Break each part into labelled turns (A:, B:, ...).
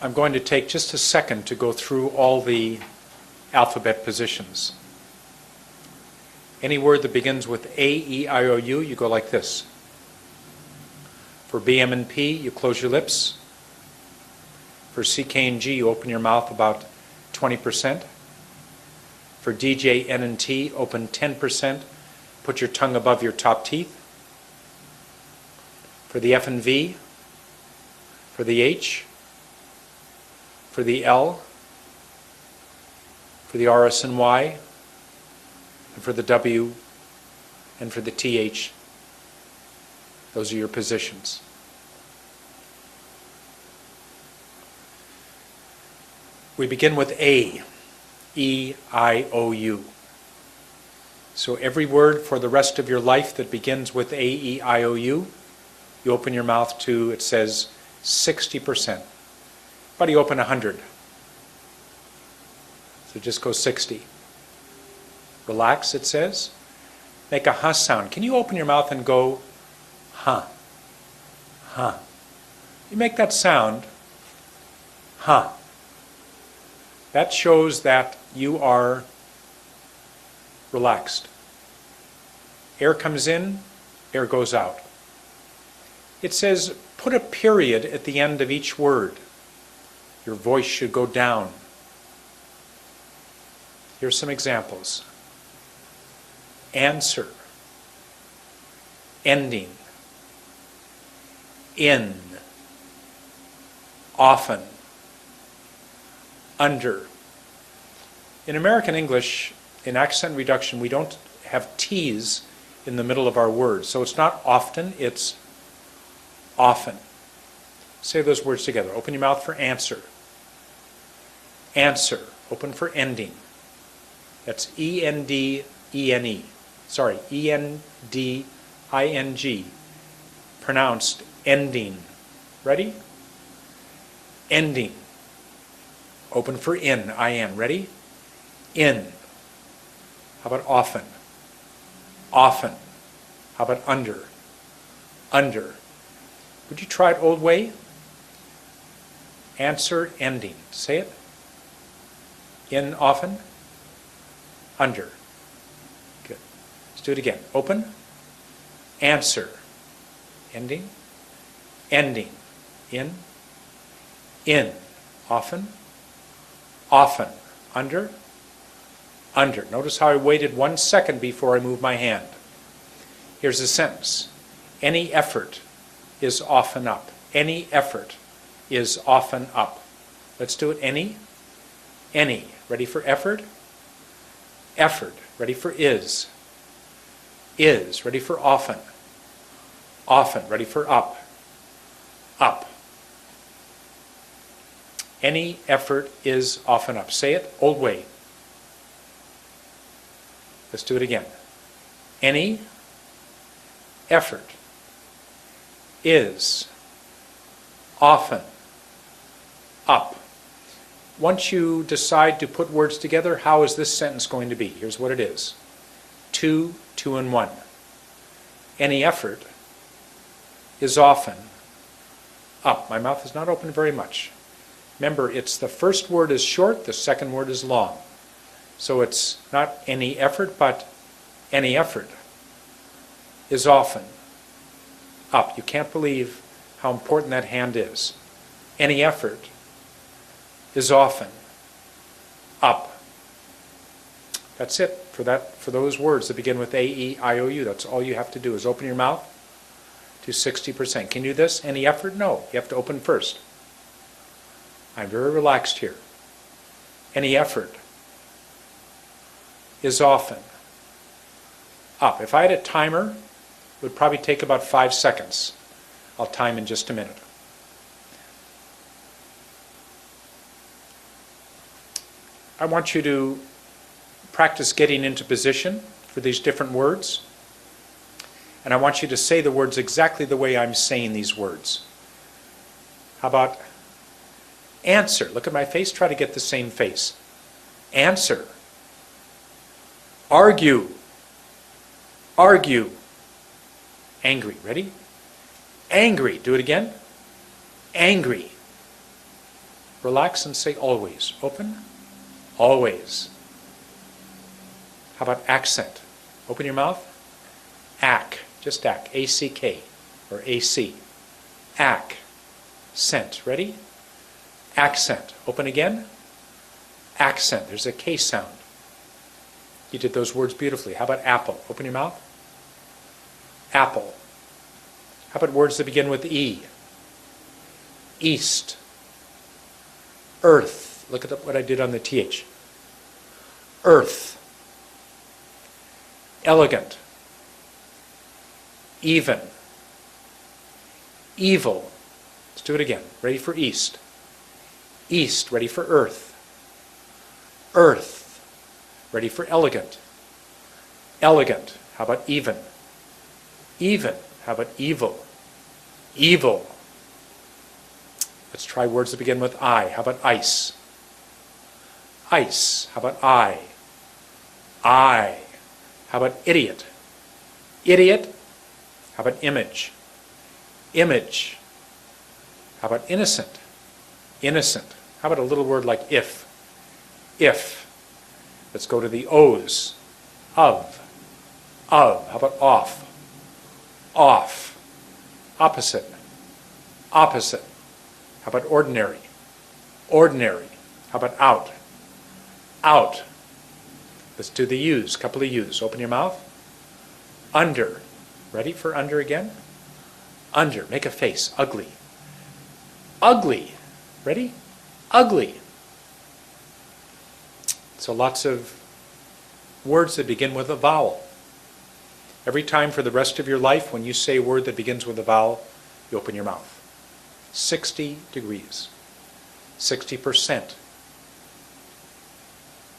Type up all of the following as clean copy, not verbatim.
A: I'm going to take just a second to go through all the alphabet positions. Any word that begins with A, E, I, O, U, you go like this. For B, M, and P, you close your lips. For C, K, and G, you open your mouth about 20%. For D, J, N, and T, open 10%. Put your tongue above your top teeth. For the F and V, for the H, for the L, for the R, S, and Y, and for the W, and for the TH. Those are your positions. We begin with A, E, I, O, U. So every word for the rest of your life that begins with A, E, I, O, U, you open your mouth to, it says, 60%. But you open 100. So just go 60. Relax, it says. Make a huh sound. Can you open your mouth and go, huh, huh? You make that sound, huh. That shows that you are relaxed. Air comes in, air goes out. It says, put a period at the end of each word. Your voice should go down. Here's some examples. Answer. Ending. In. Often. Under. In American English, in accent reduction, we don't have T's in the middle of our words. So it's not often, it's often. Say those words together. Open your mouth for answer. Answer. Open for ending. That's E-N-D-E-N-E. Sorry, E-N-D-I-N-G. Pronounced ending. Ready? Ending. Open for in, I-N. Ready? In. How about often? Often. How about under? Under. Would you try it old way? Answer, ending. Say it. In, often. Under. Good. Let's do it again. Open. Answer. Ending. Ending. In. In. Often. Often. Under. Under. Notice how I waited 1 second before I moved my hand. Here's a sentence. Any effort is often up. Any effort is often up. Let's do it. Any. Any. Ready for effort? Effort. Ready for is. Is. Ready for often. Often. Ready for up. Up. Any effort is often up. Say it. Old way. Let's do it again. Any effort is often up. Once you decide to put words together, how is this sentence going to be? Here's what it is. 2, 2, and 1. Any effort is often up. My mouth is not open very much. Remember, it's the first word is short, the second word is long. So it's not any effort, but any effort is often up. You can't believe how important that hand is. Any effort is often up. That's it for those words that begin with A, E, I, O, U. That's all you have to do is open your mouth to 60%. Can you do this? Any effort? No. You have to open first. I'm very relaxed here. Any effort is often up. If I had a timer, it would probably take about 5 seconds. I'll time in just a minute. I want you to practice getting into position for these different words. And I want you to say the words exactly the way I'm saying these words. How about answer? Look at my face. Try to get the same face. Answer. Argue. Argue. Angry. Ready? Angry. Do it again. Angry. Relax and say always. Open. Always. How about accent? Open your mouth. Ack. Just ack. A-C-K. Or A-C. Ack. Scent. Ready? Accent. Open again. Accent. There's a K sound. You did those words beautifully. How about apple? Open your mouth. Apple. How about words that begin with E? East. Earth. Look at what I did on the TH. Earth. Elegant. Even. Evil. Let's do it again. Ready for east. East. Ready for earth. Earth. Ready for elegant. Elegant. How about even? Even. How about evil? Evil. Let's try words that begin with I. How about ice? Ice. How about I? I. How about idiot? Idiot. How about image? Image. How about innocent? Innocent. How about a little word like if? If. Let's go to the O's. Of. Of. How about off? Off. Opposite. Opposite. How about ordinary? Ordinary. How about out? Out. Let's do the U's. Couple of U's. Open your mouth. Under. Ready for under again? Under. Make a face. Ugly. Ugly. Ready? Ugly. So lots of words that begin with a vowel. Every time for the rest of your life, when you say a word that begins with a vowel, you open your mouth. 60 degrees. 60%.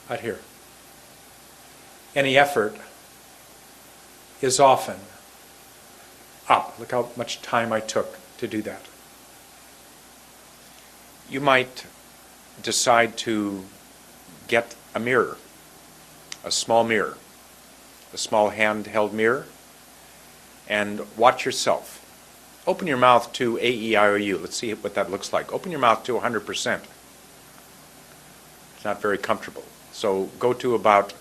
A: Out here. Any effort is often up. Look how much time I took to do that. You might decide to get a mirror, a small handheld mirror, and watch yourself. Open your mouth to A-E-I-O-U. Let's see what that looks like. Open your mouth to 100%. It's not very comfortable. So go to about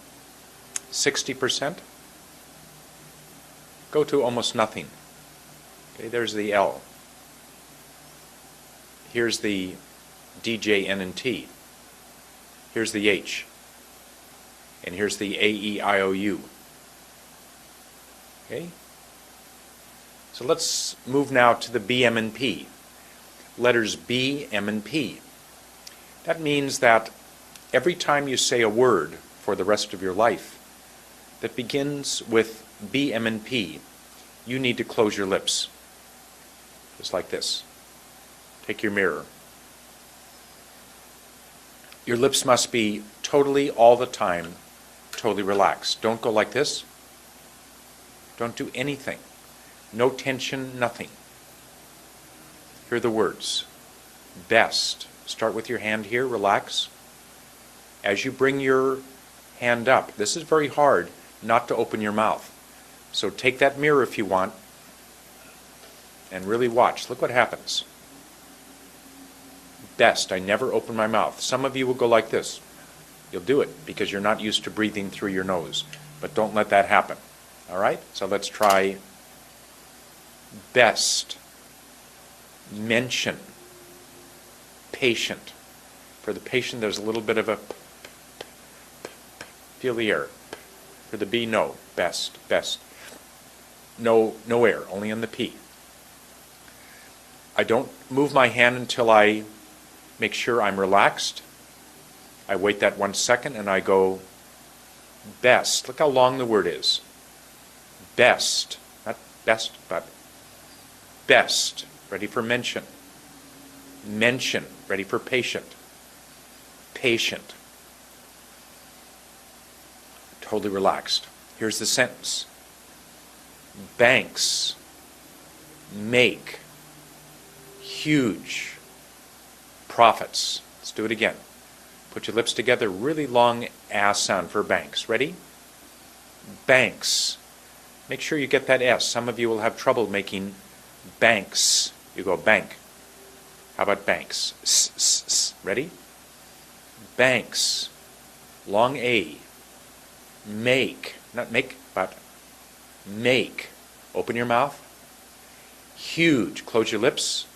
A: 60%. Go to almost nothing. Okay, there's the L. Here's the DJ, N, and T. Here's the H. And here's the A-E-I-O-U. Okay? So let's move now to the B, M, and P. Letters B, M, and P. That means that every time you say a word for the rest of your life that begins with B, M, and P, you need to close your lips. Just like this. Take your mirror. Your lips must be totally, all the time, totally relaxed. Don't go like this. Don't do anything. No tension, nothing. Here are the words. Best. Start with your hand here, relax. As you bring your hand up, this is very hard not to open your mouth. So take that mirror if you want and really watch. Look what happens. Best. I never open my mouth. Some of you will go like this. You'll do it because you're not used to breathing through your nose. But don't let that happen. All right? So let's try best. Mention. Patient. For the patient, there's a little bit of a feel the air. For the B, no. Best. Best. No air, only on the P. I don't move my hand until I make sure I'm relaxed. I wait that 1 second and I go best. Look how long the word is. Best. Not best, but best. Ready for mention. Mention. Ready for patient. Patient. Totally relaxed. Here's the sentence. Banks make huge profits. Let's do it again. Put your lips together. Really long ass sound for banks. Ready? Banks. Make sure you get that S. Some of you will have trouble making banks. You go bank. How about banks? S, s, s. Ready? Banks. Long A. Make. Not make, but make. Open your mouth. Huge. Close your lips.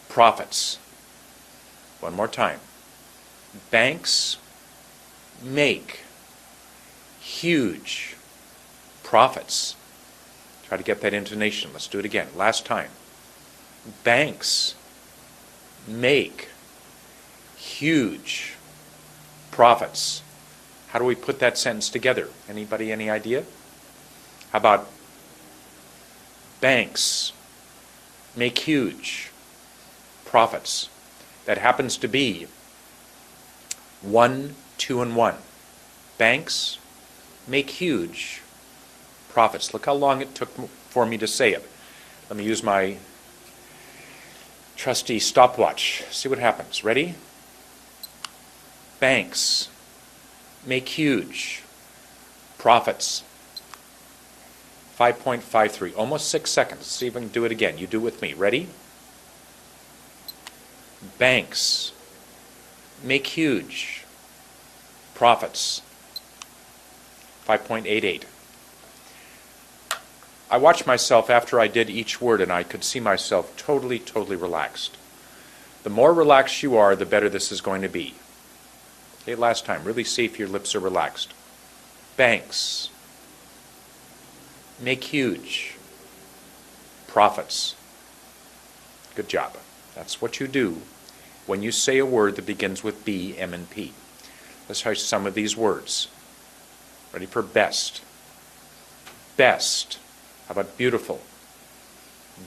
A: Profits. One more time. Banks make huge profits. Try to get that intonation. Let's do it again. Last time. Banks make huge profits. How do we put that sentence together? Anybody, any idea? How about banks make huge profits? That happens to be 1, 2, and 1. Banks make huge profits. Look how long it took for me to say it. Let me use my trusty stopwatch. See what happens. Ready? Banks make huge profits. 5.53, almost 6 seconds. Let's see if I can do it again. You do it with me. Ready? Banks make huge profits. 5.88. I watched myself after I did each word, and I could see myself totally relaxed. The more relaxed you are, the better this is going to be. Okay, last time, really see if your lips are relaxed. Banks make huge profits. Good job. That's what you do when you say a word that begins with B, M, and P. Let's try some of these words. Ready for best? Best. How about beautiful?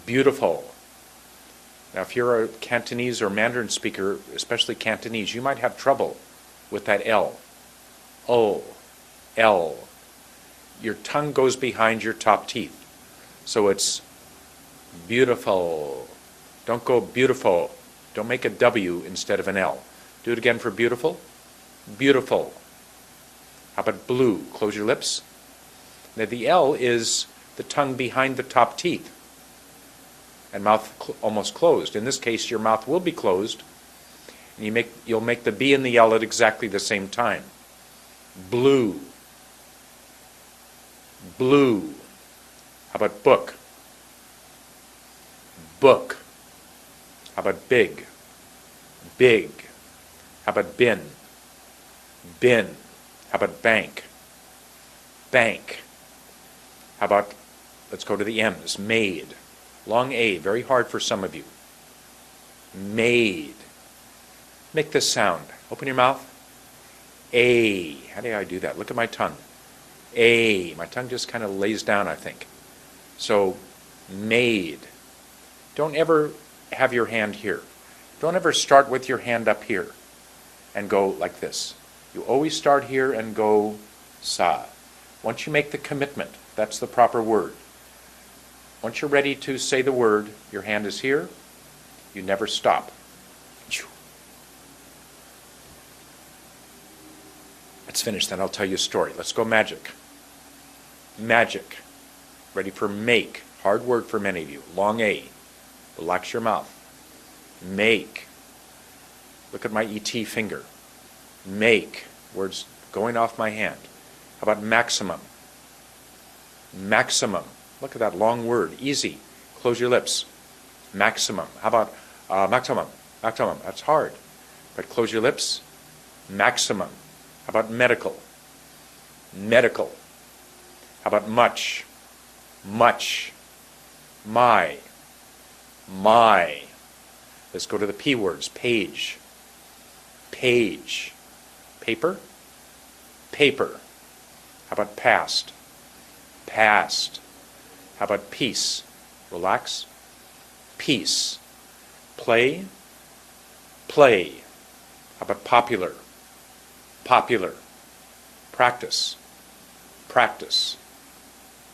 A: Beautiful. Now, if you're a Cantonese or Mandarin speaker, especially Cantonese, you might have trouble with that L. O, L. Your tongue goes behind your top teeth. So it's beautiful. Don't go beautiful. Don't make a W instead of an L. Do it again for beautiful. Beautiful. How about blue? Close your lips. Now the L is the tongue behind the top teeth and mouth almost closed. In this case, your mouth will be closed, and you'll make the B and the L at exactly the same time. Blue. Blue. How about book? Book. How about big? Big. How about bin? Bin. How about bank? Bank. How about, let's go to the M's, made. Long A, very hard for some of you. Made. Make this sound. Open your mouth. A. How do I do that? Look at my tongue. A. My tongue just kind of lays down, I think. So, made. Don't ever have your hand here. Don't ever start with your hand up here and go like this. You always start here and go sa. Once you make the commitment, that's the proper word. Once you're ready to say the word, your hand is here. You never stop. Let's finish, then I'll tell you a story. Let's go magic. Magic. Ready for make. Hard word for many of you. Long A. Relax your mouth. Make. Look at my ET finger. Make. Words going off my hand. How about maximum? Maximum. Look at that long word. Easy. Close your lips. Maximum. How about maximum? Maximum. That's hard. But close your lips. Maximum. How about medical? Medical. How about much? Much. My. My. Let's go to the P words. Page. Page. Paper. Paper. How about past? Past. How about peace? Relax. Peace. Play. Play. How about popular? Popular. Practice. Practice.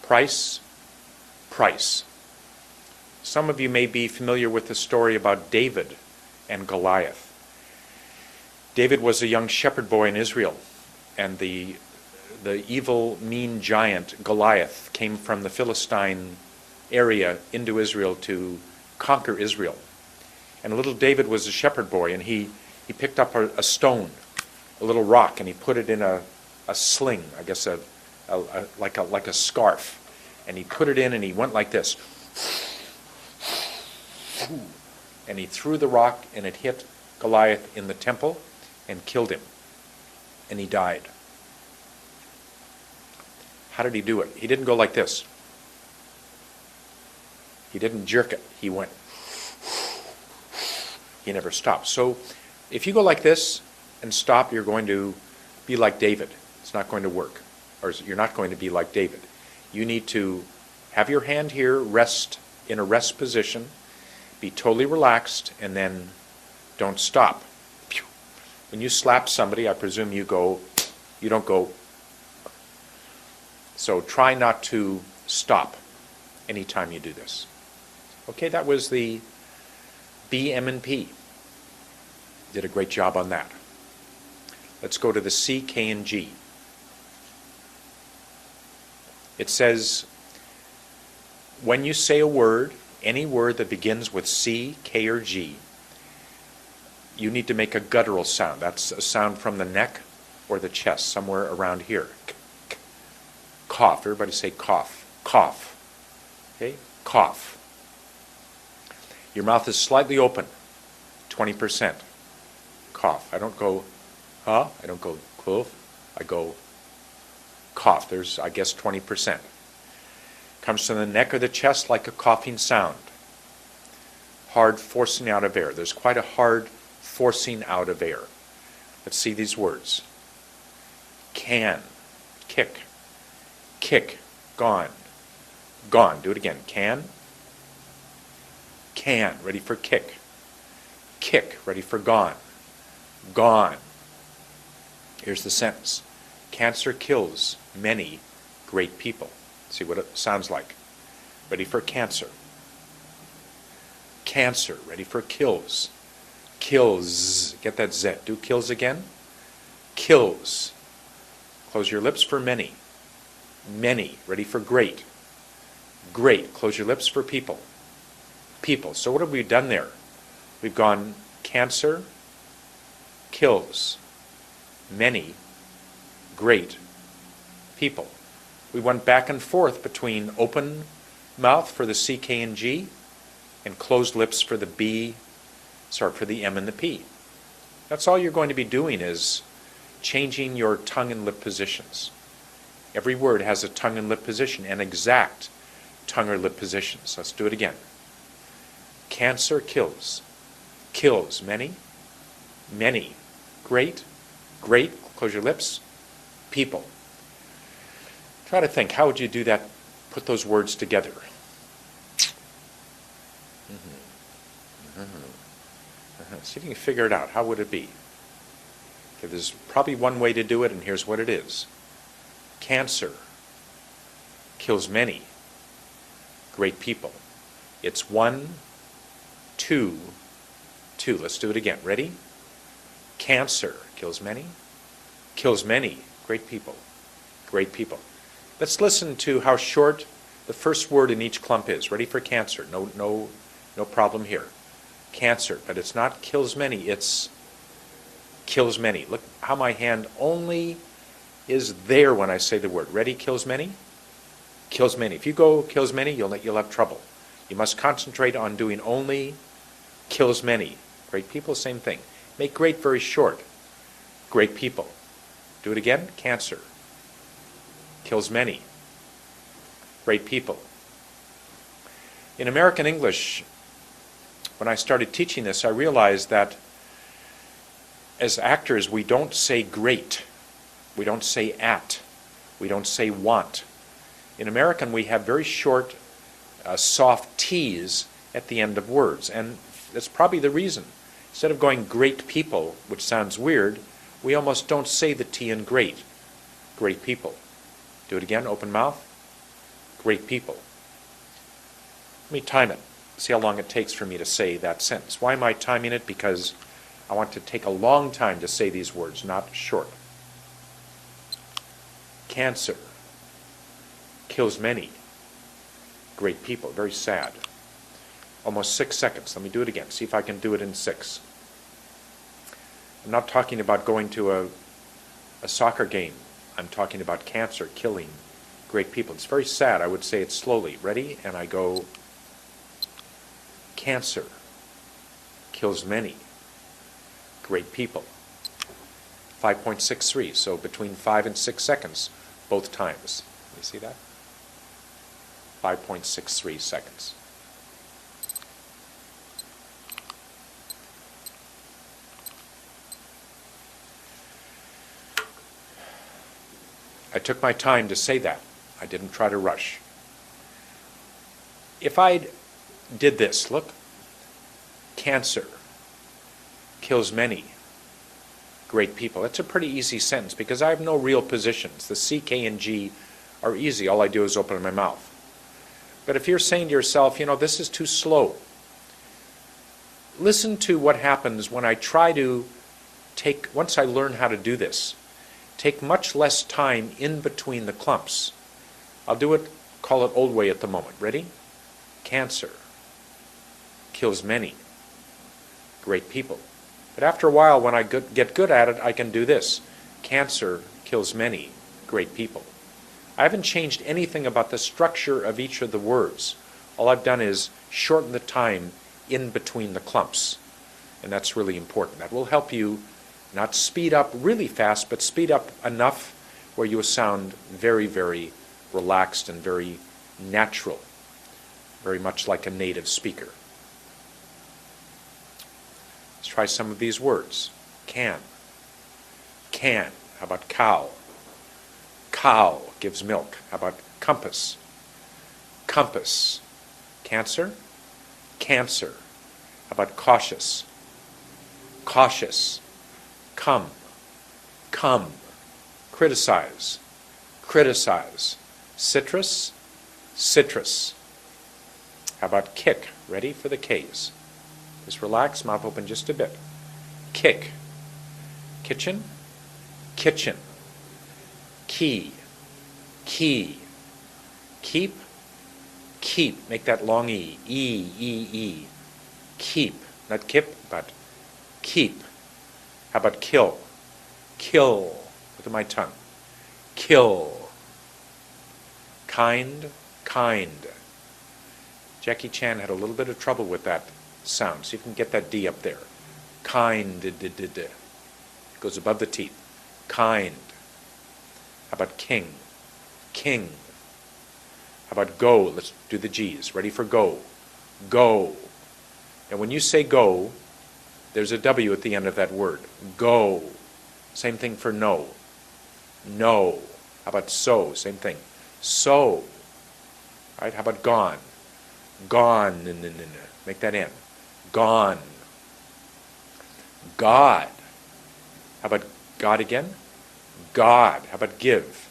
A: Price. Price. Some of you may be familiar with the story about David and Goliath. David was a young shepherd boy in Israel, and the evil, mean giant Goliath came from the Philistine area into Israel to conquer Israel. And little David was a shepherd boy, and he picked up a stone, a little rock, and he put it in a sling, I guess like a scarf. And he put it in, and he went like this. And he threw the rock, and it hit Goliath in the temple and killed him. And he died. How did he do it? He didn't go like this. He didn't jerk it. He went. He never stopped. So if you go like this and stop, you're going to be like David. It's not going to work. Or you're not going to be like David. You need to have your hand here, rest in a rest position, be totally relaxed, and then don't stop. When you slap somebody, I presume you don't go. So try not to stop anytime you do this. Okay, that was the B, M, and P. Did a great job on that. Let's go to the C, K, and G. It says, when you say a word, any word that begins with C, K, or G, you need to make a guttural sound. That's a sound from the neck or the chest, somewhere around here. Cough. Everybody say cough. Cough. Okay? Cough. Your mouth is slightly open. 20%. Cough. I don't go, huh? I don't go, cough. I go, cough. There's, I guess, 20%. Comes from the neck or the chest like a coughing sound. Hard forcing out of air. There's quite a hard forcing out of air. Let's see these words. Can. Kick. Kick. Gone. Gone. Do it again. Can. Can. Ready for kick. Kick. Ready for gone. Gone. Here's the sentence. Cancer kills many great people. See what it sounds like. Ready for cancer. Cancer. Ready for kills. Kills. Get that Z. Do kills again. Kills. Close your lips for many. Many. Ready for great. Great. Close your lips for people. People. So what have we done there? We've gone cancer, kills, many, great people. We went back and forth between open mouth for the C, K, and G and closed lips for the for the M and the P. That's all you're going to be doing is changing your tongue and lip positions. Every word has a tongue and lip position, and exact tongue or lip positions. Let's do it again. Cancer kills. Kills many. Many. Great. Great. Close your lips. People. Try to think, how would you do that? Put those words together. See if you can figure it out. How would it be? Okay, there's probably one way to do it, and here's what it is. Cancer kills many great people. It's 1, 2, 2. Let's do it again. Ready? Cancer kills many great people. Great people. Let's listen to how short the first word in each clump is. Ready for cancer? No problem here. Cancer, but it's not kills many, it's kills many. Look how my hand only is there when I say the word. Ready? Kills many? Kills many. If you go kills many, you'll have trouble. You must concentrate on doing only kills many. Great people, same thing. Make great very short. Great people. Do it again. Cancer. Kills many. Great people. In American English, when I started teaching this, I realized that as actors, we don't say great. We don't say at. We don't say want. In American, we have very short, soft T's at the end of words, and that's probably the reason. Instead of going great people, which sounds weird, we almost don't say the T in great. Great people. Do it again, open mouth. Great people. Let me time it. See how long it takes for me to say that sentence. Why am I timing it? Because I want to take a long time to say these words, not short. Cancer kills many great people. Very sad. Almost 6 seconds. Let me do it again. See if I can do it in 6. I'm not talking about going to a soccer game. I'm talking about cancer killing great people. It's very sad. I would say it slowly. Ready? And I go, cancer kills many great people. 5.63, so between 5 and 6 seconds, both times. You see that? 5.63 seconds. I took my time to say that. I didn't try to rush. If I did this, look, cancer kills many great people. It's a pretty easy sentence because I have no real positions. The C, K, and G are easy. All I do is open my mouth. But if you're saying to yourself, you know, this is too slow, listen to what happens when I try to once I learn how to do this, take much less time in between the clumps. I'll do it, call it old way at the moment. Ready? Cancer kills many great people. But after a while, when I get good at it, I can do this. Cancer kills many great people. I haven't changed anything about the structure of each of the words. All I've done is shorten the time in between the clumps. And that's really important. That will help you not speed up really fast, but speed up enough where you sound very, very relaxed and very natural, very much like a native speaker. Let's try some of these words. Can. Can. How about cow? Cow gives milk. How about compass? Compass. Cancer? Cancer. How about cautious? Cautious. Come. Come. Criticize. Criticize. Citrus. Citrus. How about kick? Ready for the K's. Just relax, mouth open just a bit. Kick. Kitchen. Kitchen. Key. Key. Keep. Keep. Make that long E. E, E, E. Keep. Not kip, but keep. How about kill? Kill. Look at my tongue. Kill. Kind. Kind. Jackie Chan had a little bit of trouble with that sound, so you can get that D up there. Kind. Goes above the teeth. Kind. How about king? King. How about go? Let's do the G's. Ready for go? Go. And when you say go, there's a W at the end of that word. Go. Same thing for no. No. How about so? Same thing. So. Right? How about gone? Gone. Make that N. Gone. God. How about God again? God. How about give?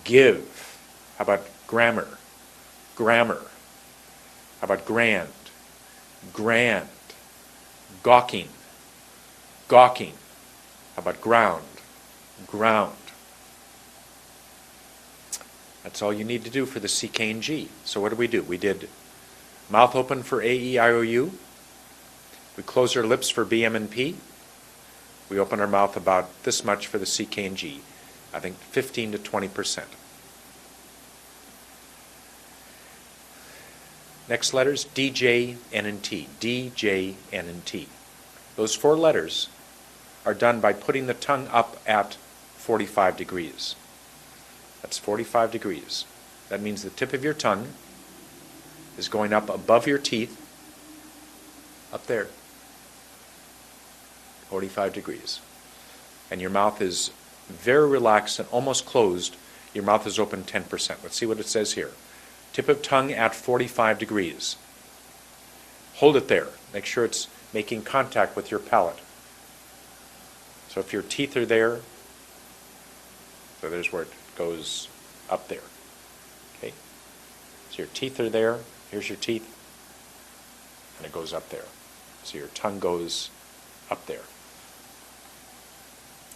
A: Give. How about grammar? Grammar. How about grand? Grand. Gawking. Gawking. How about ground? Ground. That's all you need to do for the C, K, and G. So what do? We did mouth open for A, E, I, O, U. We close our lips for B, M, and P. We open our mouth about this much for the C, K, and G. I think 15 to 20%. Next letters, D, J, N, and T. D, J, N, and T. Those 4 letters are done by putting the tongue up at 45 degrees. That's 45 degrees. That means the tip of your tongue is going up above your teeth, up there, 45 degrees. And your mouth is very relaxed and almost closed. Your mouth is open 10%. Let's see what it says here. Tip of tongue at 45 degrees. Hold it there. Make sure it's making contact with your palate. So if your teeth are there, so there's where it goes up there. Okay? So your teeth are there. Here's your teeth. And it goes up there. So your tongue goes up there.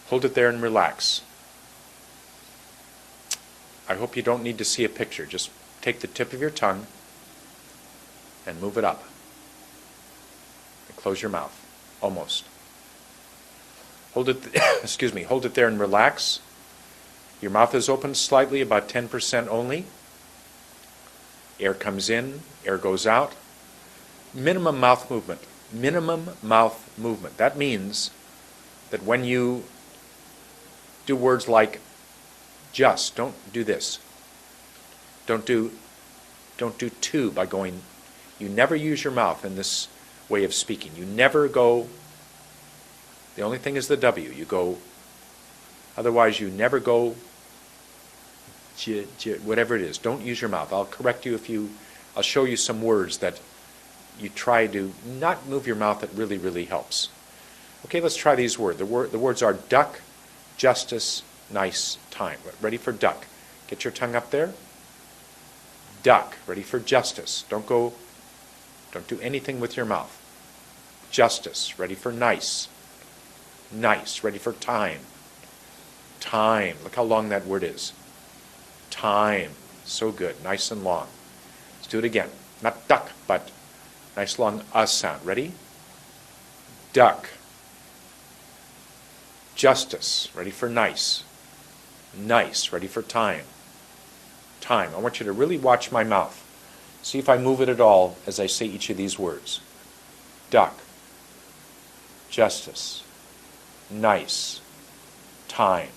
A: Hold it there and relax. I hope you don't need to see a picture. Just take the tip of your tongue and move it up. And close your mouth. Almost. Hold it, excuse me, hold it there and relax. Your mouth is open slightly, about 10% only. Air comes in, air goes out. Minimum mouth movement. Minimum mouth movement. That means that when you do words like just, don't do this. Don't do to by going. You never use your mouth in this way of speaking. You never go. The only thing is the W. You go. Otherwise, you never go. Whatever it is. Don't use your mouth. I'll correct you if you. I'll show you some words that you try to not move your mouth. That really, really helps. Okay, let's try these words. The words are duck, justice, nice, time. Ready for duck? Get your tongue up there. Duck. Ready for justice. Don't do anything with your mouth. Justice. Ready for nice. Nice. Ready for time. Time. Look how long that word is. Time. So good. Nice and long. Let's do it again. Not duck, but nice long sound. Ready? Duck. Justice. Ready for nice. Nice. Ready for time. Time. I want you to really watch my mouth. See if I move it at all as I say each of these words. Duck. Justice. Nice. Time.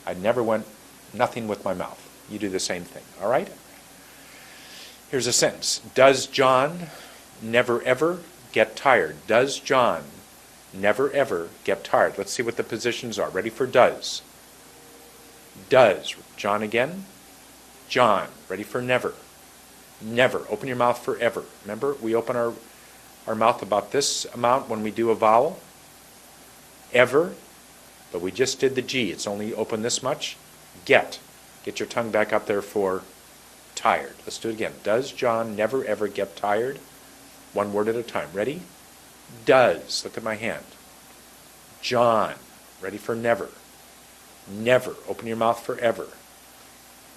A: I never went nothing with my mouth. You do the same thing. All right? Here's a sentence. Does John never ever get tired? Does John never ever get tired? Let's see what the positions are. Ready for does. Does. John again. John. Ready for never. Never. Open your mouth for ever. Remember, we open our mouth about this amount when we do a vowel. Ever. But we just did the G. It's only open this much. Get. Get your tongue back up there for tired. Let's do it again. Does John never ever get tired? One word at a time. Ready? Does. Look at my hand. John. Ready for never. Never. Open your mouth for ever.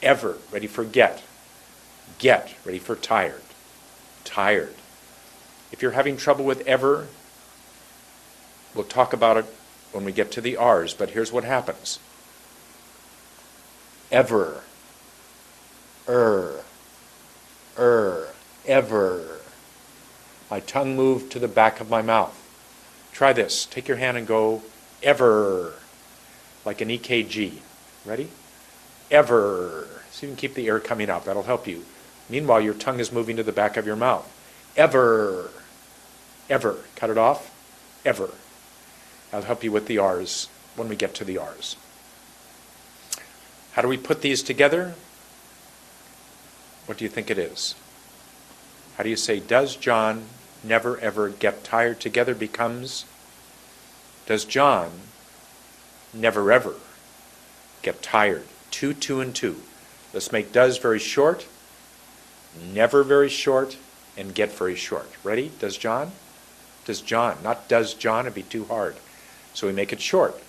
A: Ever. Ready for get. Get. Ready for tired. Tired. If you're having trouble with ever, we'll talk about it when we get to the R's, but here's what happens. Ever. Ever. My tongue moved to the back of my mouth. Try this. Take your hand and go ever, like an EKG. Ready? Ever. So you can keep the air coming out. That'll help you. Meanwhile, your tongue is moving to the back of your mouth. Ever. Ever. Cut it off. Ever. I'll help you with the R's when we get to the R's. How do we put these together? What do you think it is? How do you say, does John never ever get tired? Together becomes, does John never ever get tired? Two, and two. Let's make does very short, never very short, and get very short. Ready? Does John? Does John. Not does John, it'd be too hard. So we make it short.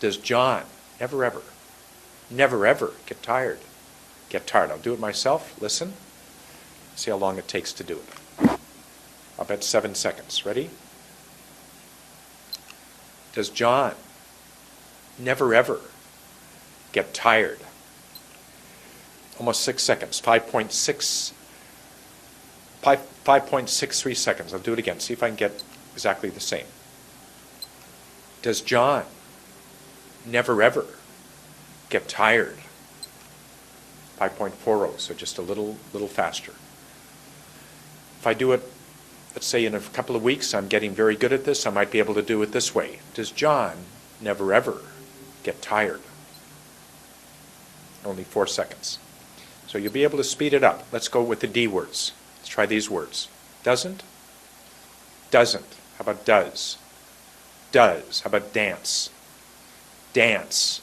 A: Does John never ever get tired? Get tired. I'll do it myself. Listen. See how long it takes to do it. I'll bet 7 seconds. Ready? Does John never ever get tired? Almost 6 seconds. 5.63 seconds. I'll do it again. See if I can get exactly the same. Does John never ever get tired? 5.40, so just a little faster. If I do it, let's say in a couple of weeks, I'm getting very good at this, I might be able to do it this way. Does John never ever get tired? Only 4 seconds. So you'll be able to speed it up. Let's go with the D words. Let's try these words. Doesn't. Doesn't. How about does? Does. How about dance? Dance.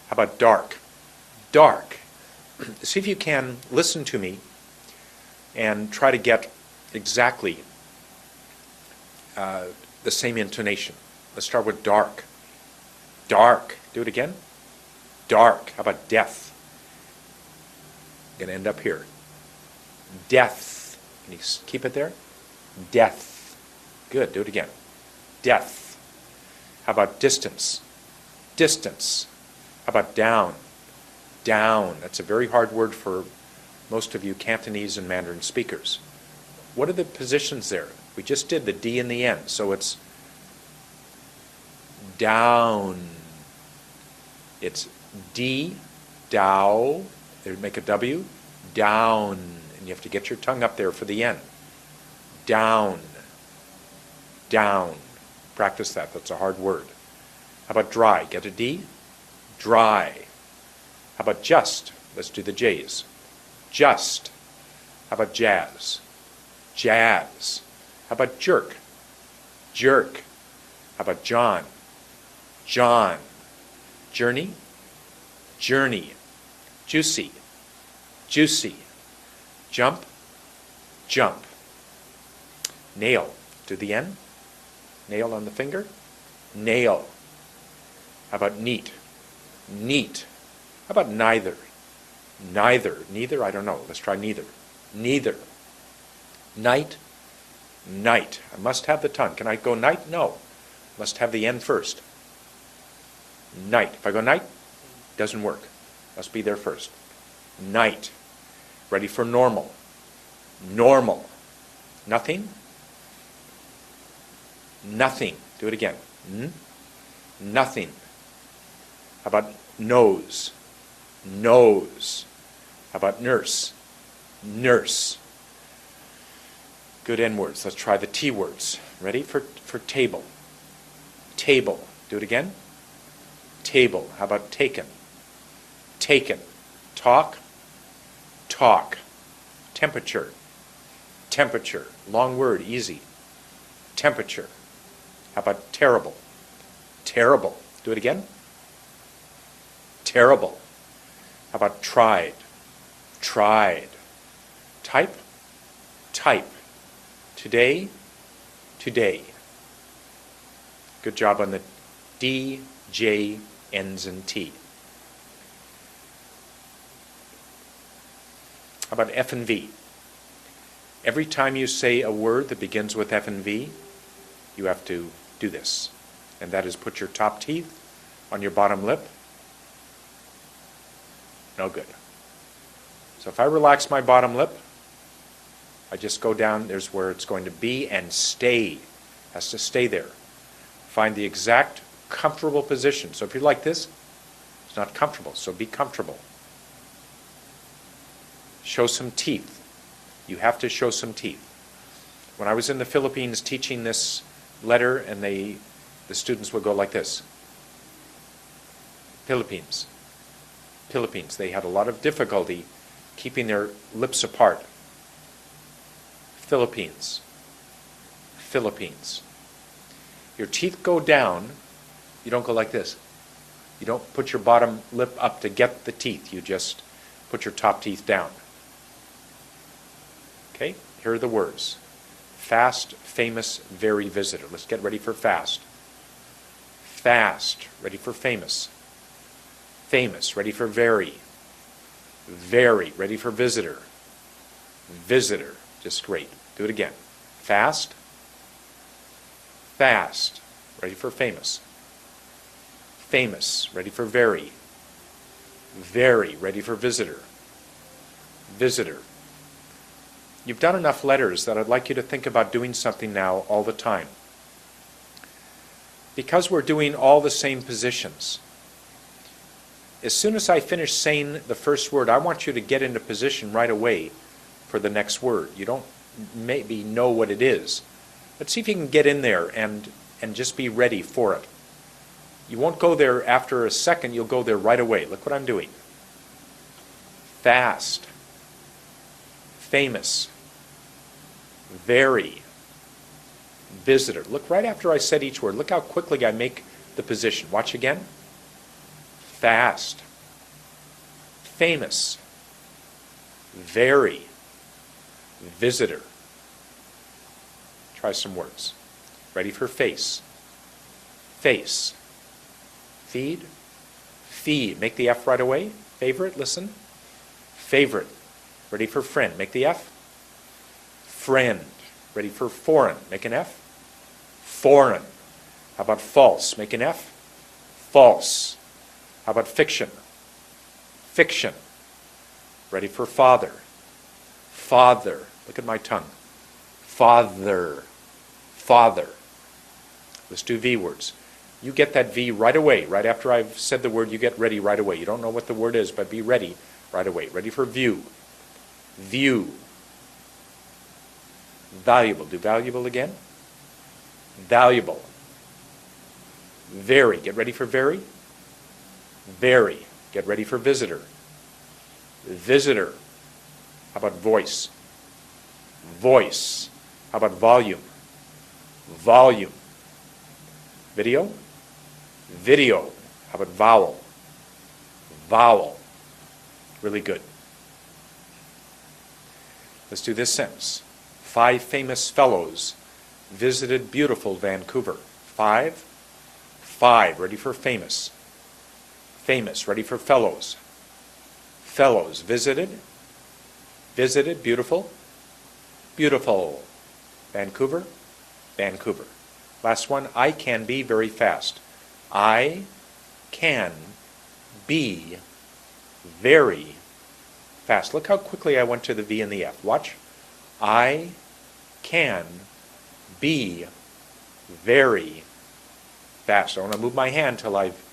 A: How about dark? Dark. See if you can listen to me and try to get exactly the same intonation. Let's start with dark. Dark. Do it again. Dark. How about death? I'm going to end up here. Death. Can you keep it there? Death. Good, do it again. Death. How about distance? Distance. How about down? Down. That's a very hard word for most of you Cantonese and Mandarin speakers. What are the positions there? We just did the D and the N, so it's down. It's D, dow, they make a W, down, and you have to get your tongue up there for the N. Down, down. Practice that, that's a hard word. How about dry? Get a D? Dry. How about just? Let's do the J's. Just. How about jazz? Jazz. How about jerk? Jerk. How about John? John. Journey? Journey. Juicy? Juicy. Jump? Jump. Nail. Do the N? Nail on the finger? Nail. How about neat? Neat. How about neither? Neither. Neither? I don't know. Let's try neither. Neither. Night? Night. I must have the tongue. Can I go night? No. Must have the N first. Night. If I go night, doesn't work. Must be there first. Night. Ready for normal. Normal. Nothing? Nothing. Do it again. Nothing. How about nose? Nose. How about nurse? Nurse. Good N words. Let's try the T words. Ready for table? Table. Do it again. Table. How about taken? Taken. Talk? Talk. Temperature. Temperature. Long word, easy. Temperature. How about terrible? Terrible. Do it again. Terrible. How about tried? Tried. Type? Type. Today? Today. Good job on the D, J, N's, and T. How about F and V? Every time you say a word that begins with F and V, you have to do this. And that is put your top teeth on your bottom lip. No good. So if I relax my bottom lip, I just go down, there's where it's going to be and stay. It has to stay there. Find the exact comfortable position. So if you're like this, it's not comfortable, so be comfortable. Show some teeth. You have to show some teeth. When I was in the Philippines teaching this letter, and the students would go like this. Philippines. Philippines. They had a lot of difficulty keeping their lips apart. Philippines. Philippines. Your teeth go down. You don't go like this. You don't put your bottom lip up to get the teeth. You just put your top teeth down. Okay? Here are the words. Fast, famous, very, visitor. Let's get ready for fast. Fast, ready for famous. Famous, ready for very. Very, ready for visitor. Visitor, just great. Do it again. Fast. Fast, ready for famous. Famous, ready for very. Very, ready for visitor. Visitor. You've done enough letters that I'd like you to think about doing something now all the time. Because we're doing all the same positions, as soon as I finish saying the first word, I want you to get into position right away for the next word. You don't maybe know what it is. But see if you can get in there and just be ready for it. You won't go there after a second, you'll go there right away. Look what I'm doing. Fast. Famous. Very. Visitor. Look right after I said each word. Look how quickly I make the position. Watch again. Fast. Famous. Very. Visitor. Try some words. Ready for face. Face. Feed. Feed. Make the F right away. Favorite. Listen. Favorite. Ready for friend. Make the F. Friend. Ready for foreign? Make an F. Foreign. How about false? Make an F. False. How about fiction? Fiction. Ready for father? Father. Look at my tongue. Father. Father. Let's do V words. You get that V right away. Right after I've said the word, you get ready right away. You don't know what the word is, but be ready right away. Ready for view. View. Valuable. Do valuable again. Valuable. Very. Get ready for very. Very. Get ready for visitor. Visitor. How about voice? Voice. How about volume? Volume. Video? Video. How about vowel? Vowel. Really good. Let's do this sentence. 5 famous fellows visited beautiful Vancouver. 5. 5. Ready for famous. Famous. Ready for fellows. Fellows. Visited. Visited. Beautiful. Beautiful. Vancouver. Vancouver. Last one. I can be very fast. I can be very fast. Look how quickly I went to the V and the F. Watch. I can be very fast. I want to move my hand till I've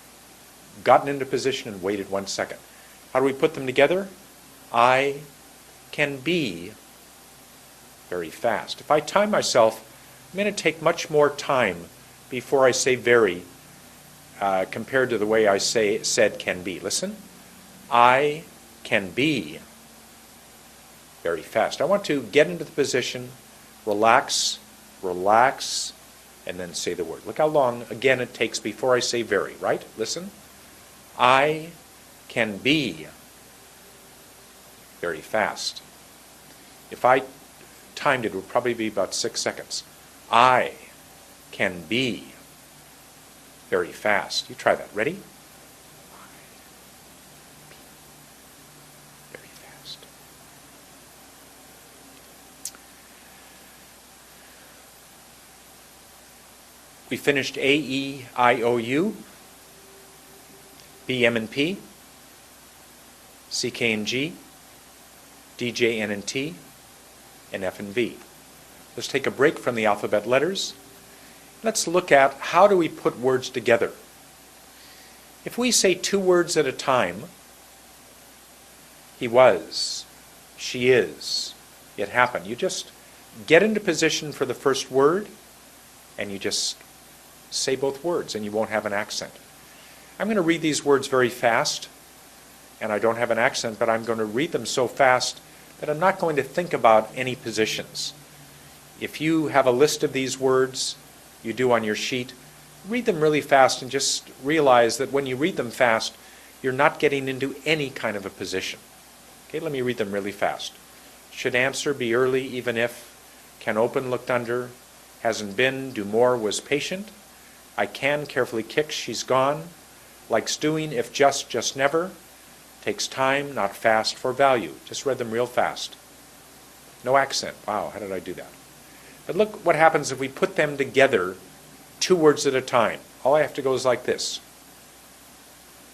A: gotten into position and waited 1 second. How do we put them together? I can be very fast. If I time myself, I'm going to take much more time before I say very compared to the way I said can be. Listen. I can be very fast. I want to get into the position, relax, relax, and then say the word. Look how long, again, it takes before I say very, right? Listen. I can be very fast. If I timed it would probably be about 6 seconds. I can be very fast. You try that. Ready? Very fast. We finished A, E, I, O, U, B, M, and P, C, K, and G, D, J, N, and T, and F and V. Let's take a break from the alphabet letters. Let's look at how do we put words together. If we say 2 words at a time, he was, she is, it happened. You just get into position for the first word and you just say both words and you won't have an accent. I'm going to read these words very fast and I don't have an accent, but I'm going to read them so fast that I'm not going to think about any positions. If you have a list of these words, you do on your sheet, read them really fast and just realize that when you read them fast, you're not getting into any kind of a position. Okay, let me read them really fast. Should answer, be early, even if, can open, looked under, hasn't been, do more, was patient, I can, carefully kicks, she's gone, likes doing, if just never, takes time, not fast, for value. Just read them real fast. No accent. Wow, how did I do that? But look what happens if we put them together 2 words at a time. All I have to go is like this.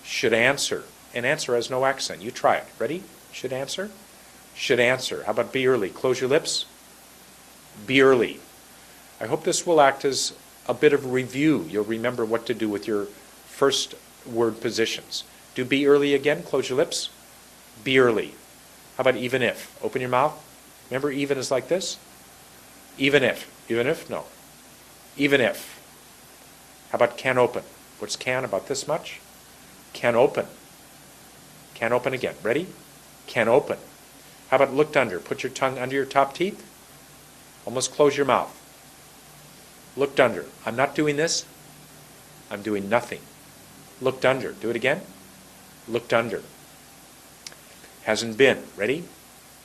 A: Should answer. And answer has no accent. You try it. Ready? Should answer. Should answer. How about be early? Close your lips. Be early. I hope this will act as a bit of review. You'll remember what to do with your first word positions. Do be early again. Close your lips. Be early. How about even if? Open your mouth. Remember even is like this? Even if. Even if? No. Even if. How about can open? What's can? About this much? Can open. Can open again. Ready? Can open. How about looked under? Put your tongue under your top teeth. Almost close your mouth. Looked under. I'm not doing this. I'm doing nothing. Looked under. Do it again. Looked under. Hasn't been. Ready?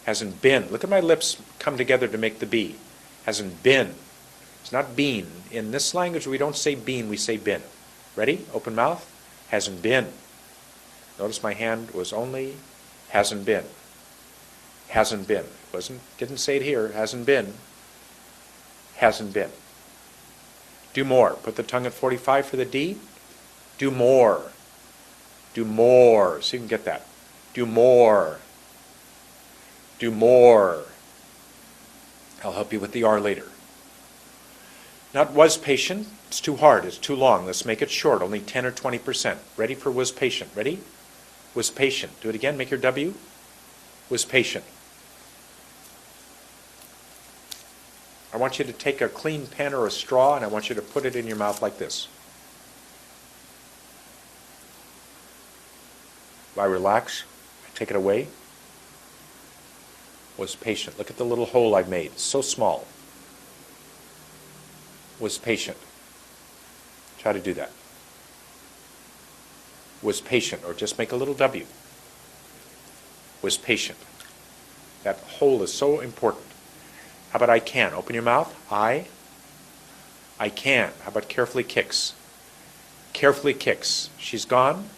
A: Hasn't been. Look at my lips come together to make the B. Hasn't been. It's not been. In this language we don't say been, we say been. Ready? Open mouth. Hasn't been. Notice my hand was only hasn't been. Hasn't been. Didn't say it here. Hasn't been. hasn't been. Do more. Put the tongue at 45 for the D. Do more. Do more. So you can get that. Do more. Do more. I'll help you with the R later. Not was patient. It's too hard. It's too long. Let's make it short. Only 10 or 20%. Ready for was patient. Ready? Was patient. Do it again. Make your W. Was patient. I want you to take a clean pen or a straw and I want you to put it in your mouth like this. I relax. I take it away. Was patient. Look at the little hole I've made. So small. Was patient. Try to do that. Was patient, or just make a little W. Was patient. That hole is so important. How about I can? Open your mouth. I can. How about carefully kicks? Carefully kicks. She's gone.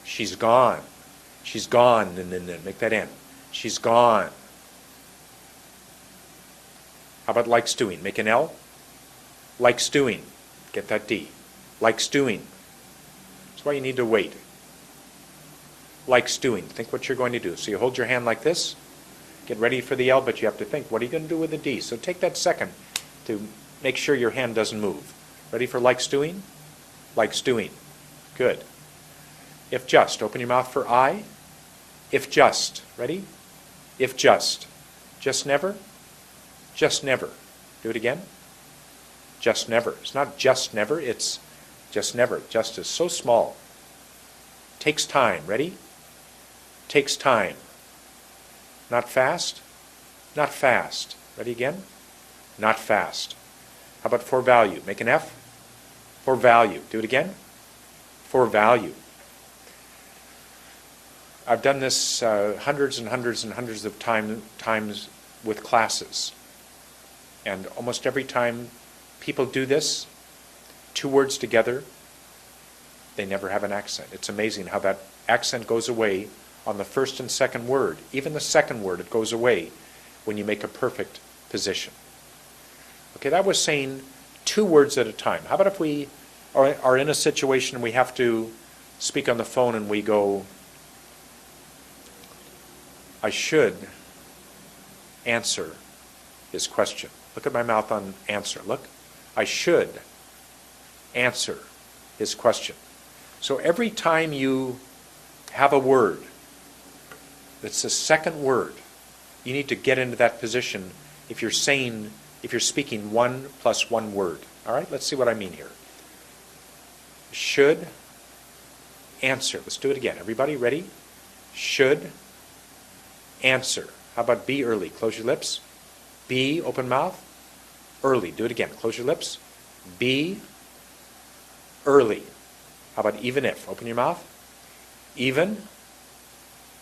A: She's gone. She's gone. Make that N. She's gone. How about likes doing? Make an L. Likes doing. Get that D. Likes doing. That's why you need to wait. Likes doing. Think what you're going to do. So you hold your hand like this. Get ready for the L, but you have to think, what are you going to do with the D? So take that second to make sure your hand doesn't move. Ready for likes doing? Likes doing. Good. If just. Open your mouth for I. If just. Ready? If just. Just never? Just never. Do it again. Just never. It's not just never, it's just never. Just is so small. Takes time. Ready? Takes time. Not fast? Not fast. Ready again? Not fast. How about for value? Make an F. For value. Do it again. For value. I've done this hundreds and hundreds and hundreds of times with classes. And almost every time people do this, two words together, they never have an accent. It's amazing how that accent goes away on the first and second word. Even the second word, it goes away when you make a perfect position. Okay, that was saying two words at a time. How about if we are in a situation and we have to speak on the phone and we go, I should answer his question. Look at my mouth on answer. Look. I should answer his question. So every time you have a word that's the second word, you need to get into that position if you're speaking one plus one word. All right, let's see what I mean here. Should answer. Let's do it again. Everybody ready? Should answer. How about be early? Close your lips. Be, open mouth. Early. Do it again. Close your lips. Be early. How about even if? Open your mouth. Even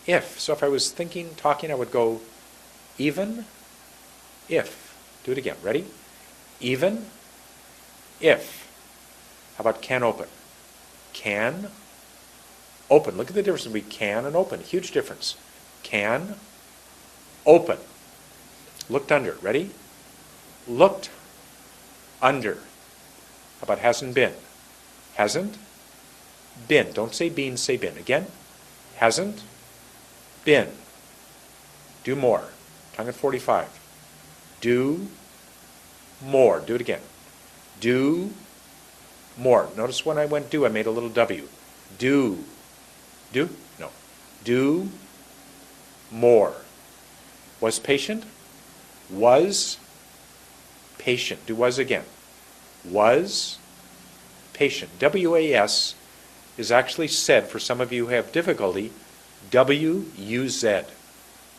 A: if. So if I was thinking, talking, I would go even if. Do it again. Ready? Even if. How about can open? Can open. Look at the difference between can and open. Huge difference. Can open. Looked under. Ready? Looked under. How about hasn't been? Hasn't been. Don't say been, say been. Again. Hasn't been. Do more. Tongue at 45. Do more. Do it again. Do more. Notice when I went do, I made a little W. Do. Do? No. Do more. Was patient? Was patient. Do was again. Was patient. W-A-S is actually said, for some of you who have difficulty, W-U-Z.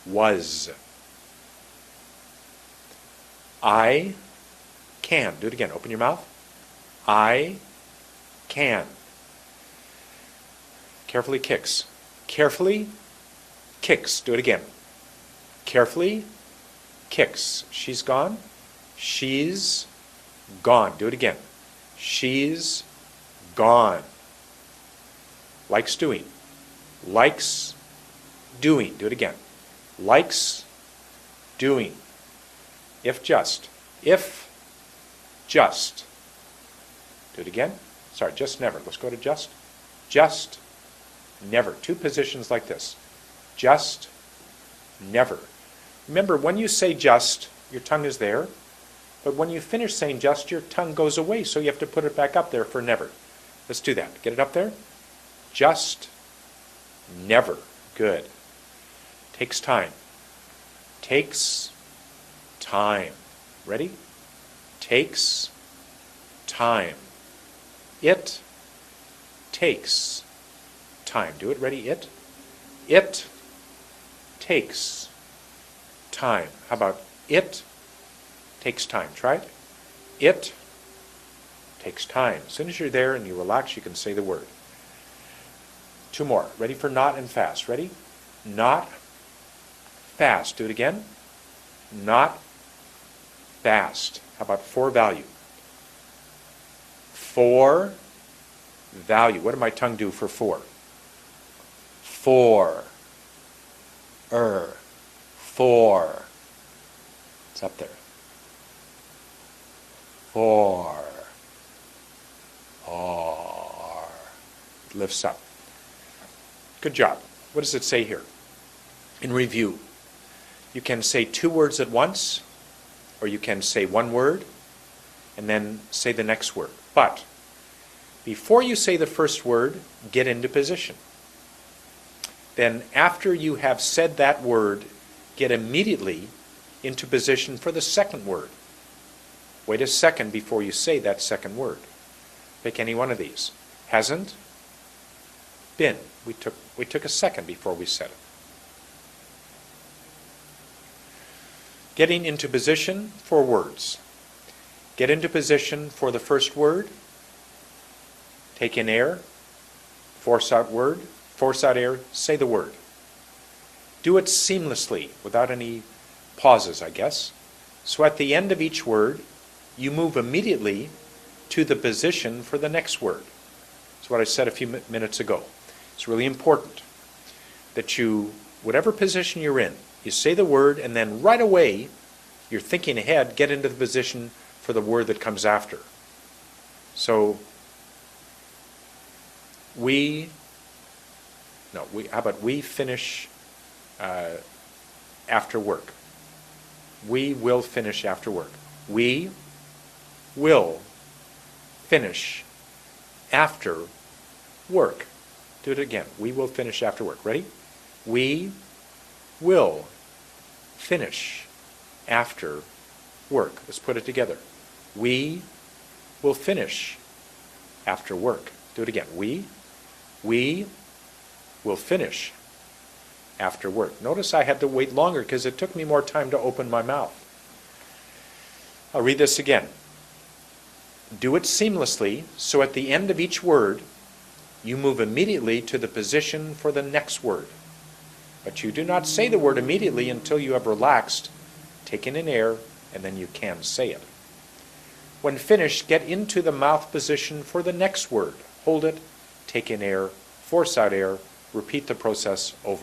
A: Was. I can. Do it again. Open your mouth. I can. Carefully kicks. Carefully kicks. Do it again. Carefully kicks. She's gone. She's gone. Do it again. She's gone. Likes doing. Likes doing. Do it again. Likes doing. If just. If just. Do it again. Sorry, just never. Let's go to just. Just never. Two positions like this. Just never. Remember, when you say just, your tongue is there. But when you finish saying just, your tongue goes away, so you have to put it back up there for never. Let's do that. Get it up there. Just never. Good. Takes time. Takes time. Ready? Takes time. It takes time. Do it. Ready? It. It takes time. How about it takes time? Try it. It takes time. As soon as you're there and you relax, you can say the word. Two more. Ready for not and fast. Ready? Not fast. Do it again. Not fast. How about for value? For value. What did my tongue do for four? For. For. It's up there. For. Or. It lifts up. Good job. What does it say here? In review, you can say two words at once, or you can say one word, and then say the next word. But before you say the first word, get into position. Then after you have said that word, get immediately into position for the second word. Wait a second before you say that second word. Pick any one of these. Hasn't been. We took a second before we said it. Getting into position for words. Get into position for the first word. Take in air. Force out word. Force out air. Say the word. Do it seamlessly, without any pauses, I guess. So at the end of each word, you move immediately to the position for the next word. That's what I said a few minutes ago. It's really important that you, whatever position you're in, you say the word and then right away, you're thinking ahead, get into the position for the word that comes after. So, how about we finish after work? We will finish after work. We will finish after work. Do it again. We will finish after work. Ready? We will finish after work. Let's put it together. We will finish after work. Do it again. We will finish after work. Notice I had to wait longer because it took me more time to open my mouth. I'll read this again. Do it seamlessly, so at the end of each word, you move immediately to the position for the next word. But you do not say the word immediately until you have relaxed, taken in air, and then you can say it. When finished, get into the mouth position for the next word. Hold it, take in air, force out air, repeat the process over.